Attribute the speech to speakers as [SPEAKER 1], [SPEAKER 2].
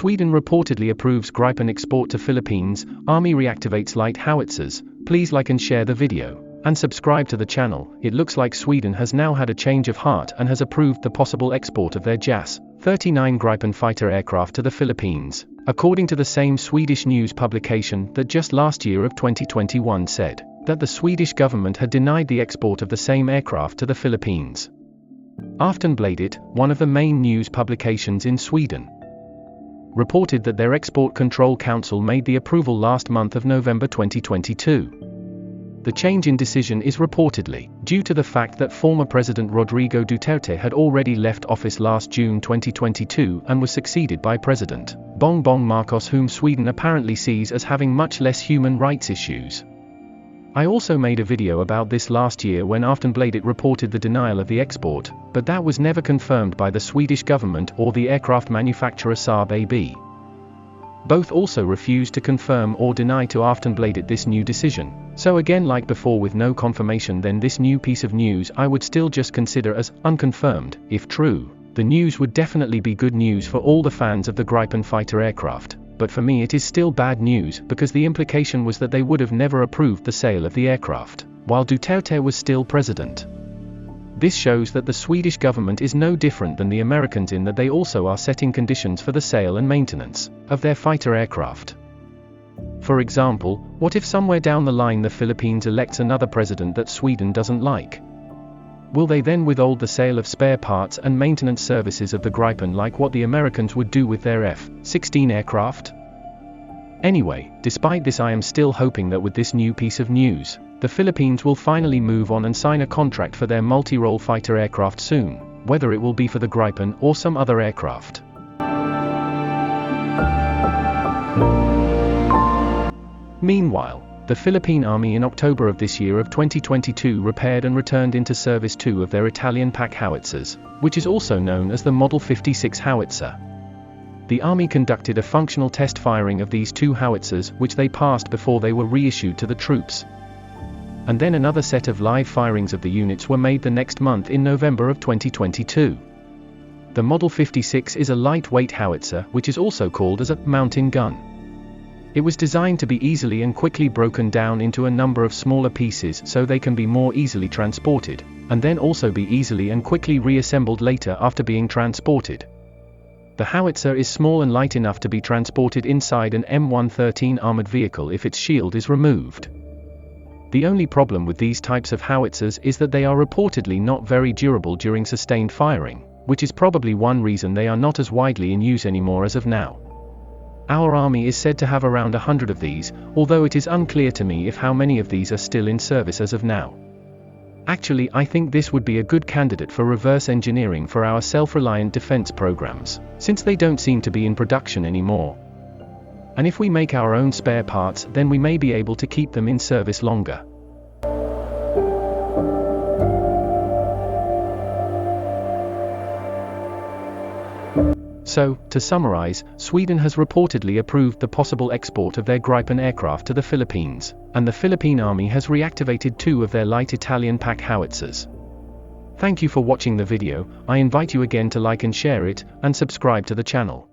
[SPEAKER 1] Sweden reportedly approves Gripen export to Philippines, Army reactivates light howitzers. Please like and share the video, and subscribe to the channel. It looks like Sweden has now had a change of heart and has approved the possible export of their JAS-39 Gripen fighter aircraft to the Philippines, according to the same Swedish news publication that just last year of 2021 said that the Swedish government had denied the export of the same aircraft to the Philippines. Aftonbladet, one of the main news publications in Sweden, reported that their Export Control Council made the approval last month of November 2022. The change in decision is reportedly due to the fact that former President Rodrigo Duterte had already left office last June 2022 and was succeeded by President Bongbong Marcos, whom Sweden apparently sees as having much less human rights issues. I also made a video about this last year when Aftonbladet reported the denial of the export, but that was never confirmed by the Swedish government or the aircraft manufacturer Saab AB. Both also refused to confirm or deny to Aftonbladet this new decision, so again, like before, with no confirmation, then this new piece of news I would still just consider as unconfirmed. If true, the news would definitely be good news for all the fans of the Gripen fighter aircraft. But for me it is still bad news, because the implication was that they would have never approved the sale of the aircraft, while Duterte was still president. This shows that the Swedish government is no different than the Americans in that they also are setting conditions for the sale and maintenance of their fighter aircraft. For example, what if somewhere down the line the Philippines elects another president that Sweden doesn't like? Will they then withhold the sale of spare parts and maintenance services of the Gripen like what the Americans would do with their F-16 aircraft? Anyway, despite this, I am still hoping that with this new piece of news, the Philippines will finally move on and sign a contract for their multi-role fighter aircraft soon, whether it will be for the Gripen or some other aircraft. Meanwhile, the Philippine Army in October of this year of 2022 repaired and returned into service two of their Italian Pack howitzers, which is also known as the Model 56 howitzer. The Army conducted a functional test firing of these two howitzers, which they passed before they were reissued to the troops. And then another set of live firings of the units were made the next month in November of 2022. The Model 56 is a lightweight howitzer, which is also called as a mountain gun. It was designed to be easily and quickly broken down into a number of smaller pieces so they can be more easily transported, and then also be easily and quickly reassembled later after being transported. The howitzer is small and light enough to be transported inside an M113 armored vehicle if its shield is removed. The only problem with these types of howitzers is that they are reportedly not very durable during sustained firing, which is probably one reason they are not as widely in use anymore as of now. Our army is said to have around 100 of these, although it is unclear to me if how many of these are still in service as of now. Actually, I think this would be a good candidate for reverse engineering for our self-reliant defense programs, since they don't seem to be in production anymore. And if we make our own spare parts, then we may be able to keep them in service longer. So, to summarize, Sweden has reportedly approved the possible export of their Gripen aircraft to the Philippines, and the Philippine Army has reactivated two of their light Italian Pack howitzers. Thank you for watching the video. I invite you again to like and share it, and subscribe to the channel.